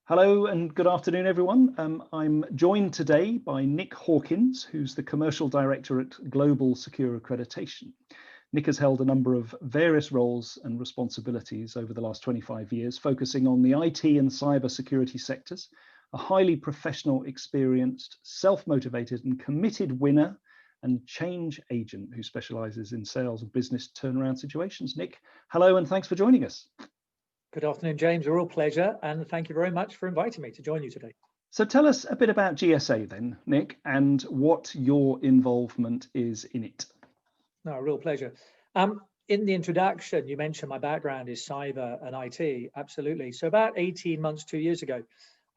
Hello and good afternoon, everyone. I'm joined today by Nick Hawkins, who's the Commercial Director at Global Secure Accreditation. Nick has held a number of various roles and responsibilities over the last 25 years, focusing on the IT and cyber security sectors, a highly professional, experienced, self-motivated and committed winner and change agent who specializes in sales and business turnaround situations. Nick, hello and thanks for joining us. Good afternoon, James. A real pleasure, and thank you very much for inviting me to join you today. So tell us a bit about GSA then, Nick, and what your involvement is in it. No, a real pleasure. In the introduction, you mentioned my background is cyber and IT. Absolutely. So about 18 months, 2 years ago,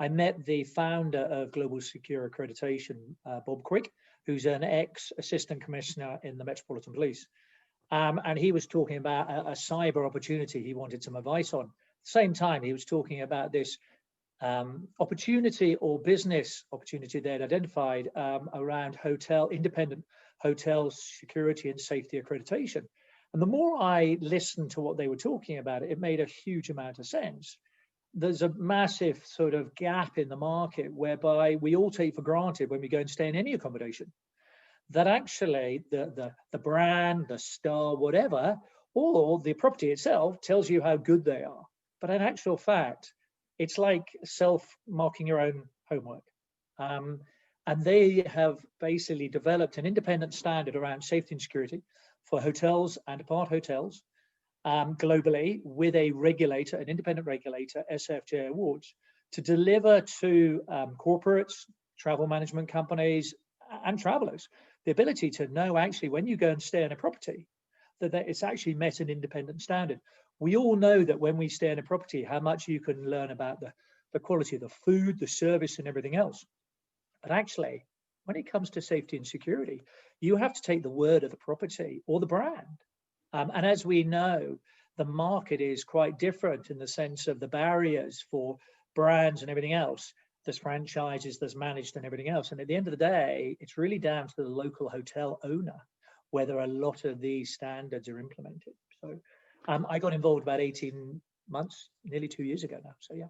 I met the founder of Global Secure Accreditation, Bob Quick, who's an ex-assistant commissioner in the Metropolitan Police. And he was talking about a cyber opportunity he wanted some advice on. Same time, he was talking about this opportunity or business opportunity they had identified around independent hotel security and safety accreditation. And the more I listened to what they were talking about, it made a huge amount of sense. There's a massive sort of gap in the market whereby we all take for granted when we go and stay in any accommodation that actually the brand, the star, whatever, or the property itself tells you how good they are. But in actual fact, it's like self-marking your own homework. And they have basically developed an independent standard around safety and security for hotels and apart hotels globally with a regulator, an independent regulator, SFJ Awards, to deliver to corporates, travel management companies, and travelers the ability to know actually when you go and stay in a property that it's actually met an independent standard. We all know that when we stay in a property, how much you can learn about the quality of the food, the service and everything else. But actually, when it comes to safety and security, you have to take the word of the property or the brand. And as we know, the market is quite different in the sense of the barriers for brands and everything else. There's franchises, there's managed and everything else. And at the end of the day, it's really down to the local hotel owner whether a lot of these standards are implemented. So I got involved about 18 months, nearly 2 years ago now. So yeah.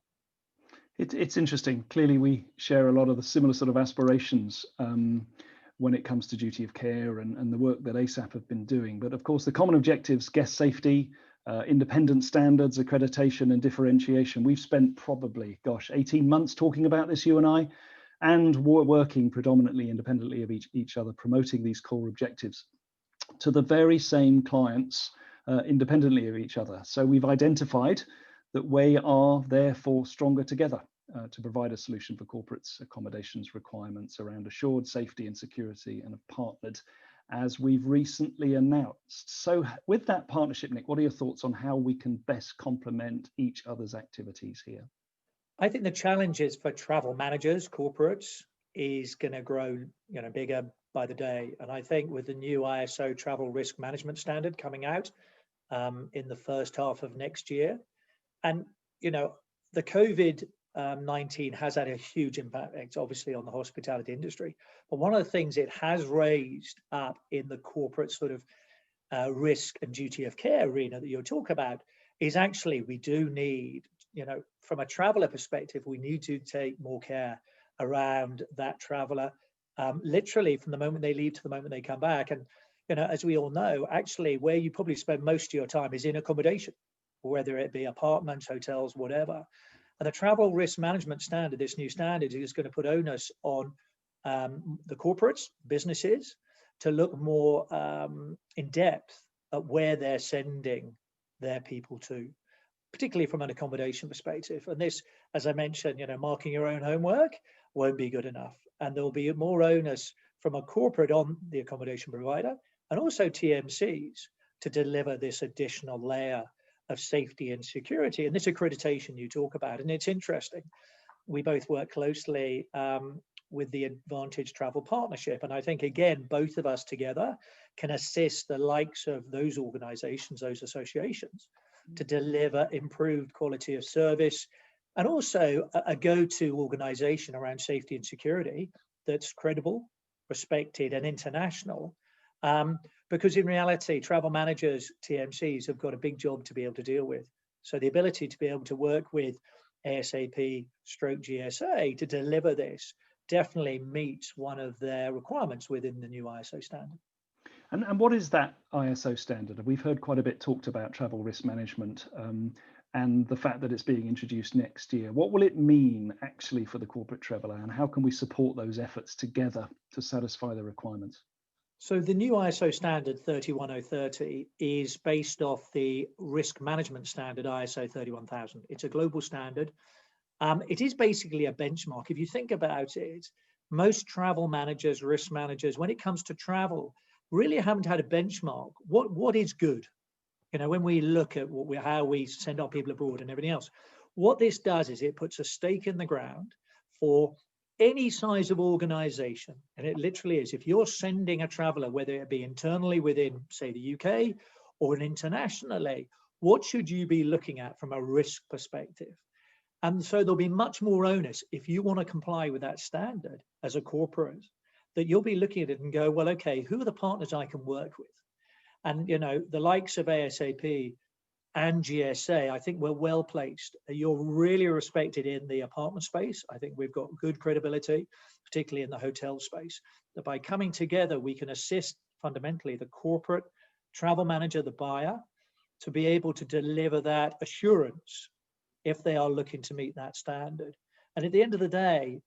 It's interesting. Clearly, we share a lot of the similar sort of aspirations when it comes to duty of care and the work that ASAP have been doing. But of course, the common objectives, guest safety, independent standards, accreditation and differentiation. We've spent probably, 18 months talking about this, you and I, and working predominantly independently of each other, promoting these core objectives to the very same clients independently of each other. So we've identified that we are therefore stronger together to provide a solution for corporates' accommodations requirements around assured safety and security, and have partnered as we've recently announced. So with that partnership, Nick, what are your thoughts on how we can best complement each other's activities here? I think the challenges for travel managers, corporates, is going to grow bigger by the day. And I think with the new ISO travel risk management standard coming out in the first half of next year, and the COVID-19 has had a huge impact, obviously, on the hospitality industry. But one of the things it has raised up in the corporate sort of risk and duty of care arena that you'll talk about is actually we do need, from a traveler perspective, we need to take more care around that traveler, literally from the moment they leave to the moment they come back. And, as we all know, actually, where you probably spend most of your time is in accommodation, whether it be apartments, hotels, whatever. And the travel risk management standard, this new standard, is going to put onus on the corporates, businesses, to look more in depth at where they're sending their people to, particularly from an accommodation perspective. And this, as I mentioned, marking your own homework won't be good enough. And there'll be more onus from a corporate on the accommodation provider and also TMCs to deliver this additional layer of safety and security. And this accreditation you talk about, and it's interesting. We both work closely with the Advantage Travel Partnership. And I think, again, both of us together can assist the likes of those organizations, those associations, to deliver improved quality of service and also a go-to organization around safety and security that's credible, respected and international. Because in reality, travel managers, TMCs, have got a big job to be able to deal with. So the ability to be able to work with ASAP stroke GSA to deliver this definitely meets one of their requirements within the new ISO standard. And what is that ISO standard? We've heard quite a bit talked about travel risk management and the fact that it's being introduced next year. What will it mean actually for the corporate traveller, and how can we support those efforts together to satisfy the requirements? So the new ISO standard 31030 is based off the risk management standard ISO 31000. It's a global standard. It is basically a benchmark. If you think about it, most travel managers, risk managers, when it comes to travel, really haven't had a benchmark. What is good? You know, when we look at how we send our people abroad and everything else, what this does is it puts a stake in the ground for any size of organization. And it literally is, if you're sending a traveler, whether it be internally within, say, the UK or internationally, what should you be looking at from a risk perspective? And so there'll be much more onus if you want to comply with that standard as a corporate, that you'll be looking at it and go, well, okay, who are the partners I can work with? And, you know, the likes of ASAP and GSA, I think we're well placed. You're really respected in the apartment space. I think we've got good credibility, particularly in the hotel space, that by coming together, we can assist fundamentally the corporate travel manager, the buyer, to be able to deliver that assurance if they are looking to meet that standard. And at the end of the day,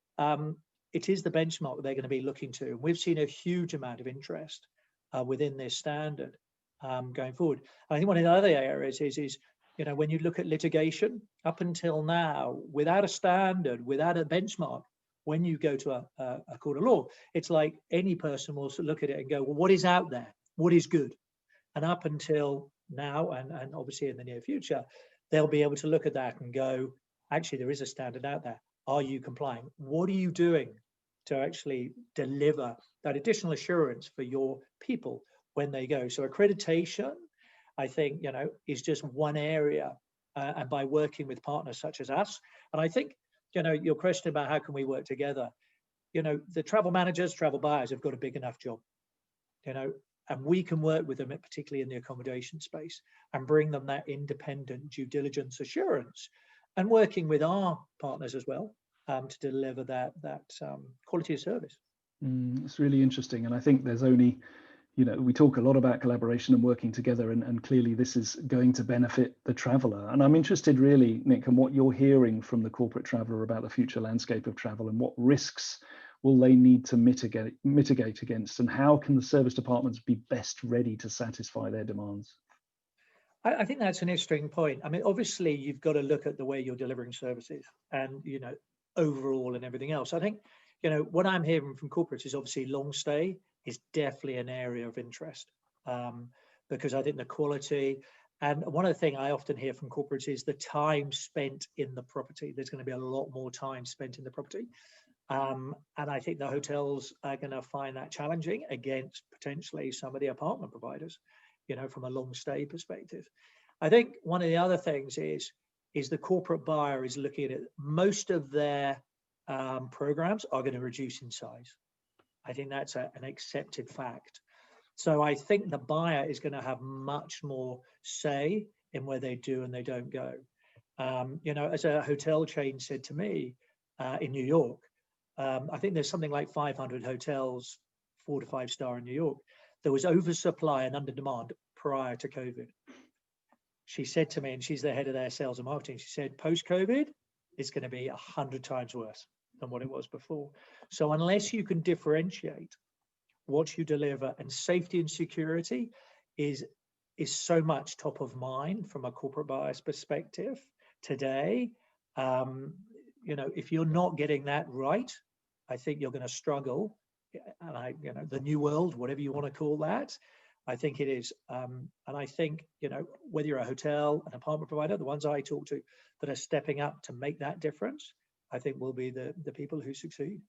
it is the benchmark they're going to be looking to. And we've seen a huge amount of interest within this standard going forward. I think one of the other areas is, you know, when you look at litigation, up until now, without a standard, without a benchmark, when you go to a court of law, it's like any person will look at it and go, well, what is out there? What is good? And up until now, and obviously in the near future, they'll be able to look at that and go, actually, there is a standard out there. Are you complying? What are you doing to actually deliver that additional assurance for your people when they go? So accreditation, I think, you know, is just one area, and by working with partners such as us. And I think, you know, your question about how can we work together, you know, the travel managers, travel buyers have got a big enough job, you know, and we can work with them, particularly in the accommodation space, and bring them that independent due diligence assurance, and working with our partners as well to deliver that quality of service. It's really interesting. And I think there's only, you know, we talk a lot about collaboration and working together, and clearly this is going to benefit the traveller. And I'm interested really, Nick, in what you're hearing from the corporate traveller about the future landscape of travel, and what risks will they need to mitigate against, and how can the service departments be best ready to satisfy their demands? I think that's an interesting point. I mean, obviously, you've got to look at the way you're delivering services and, you know, overall and everything else. I think, you know, what I'm hearing from corporates is obviously long stay is definitely an area of interest, because I think the quality, and one of the things I often hear from corporates is the time spent in the property. There's going to be a lot more time spent in the property. And I think the hotels are going to find that challenging against potentially some of the apartment providers, you know, from a long stay perspective. I think one of the other things is the corporate buyer is looking at it. Most of their programs are going to reduce in size. I think that's an accepted fact. So I think the buyer is going to have much more say in where they do and they don't go. You know, as a hotel chain said to me in New York, I think there's something like 500 hotels, 4 to 5 star in New York. There was oversupply and under demand prior to COVID. She said to me, and she's the head of their sales and marketing, she said, post-COVID, it's going to be 100 times worse than what it was before. So unless you can differentiate what you deliver, and safety and security is so much top of mind from a corporate buyer's perspective today. You know, if you're not getting that right, I think you're going to struggle. And you know, the new world, whatever you want to call that, I think it is. And I think, you know, whether you're a hotel, an apartment provider, the ones I talk to that are stepping up to make that difference, I think will be the people who succeed.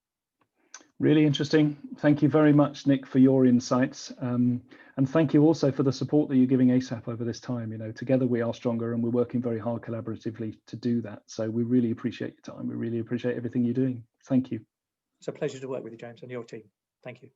Really interesting. Thank you very much, Nick, for your insights. And thank you also for the support that you're giving ASAP over this time. You know, together we are stronger, and we're working very hard collaboratively to do that. So we really appreciate your time. We really appreciate everything you're doing. Thank you. It's a pleasure to work with you, James, and your team. Thank you.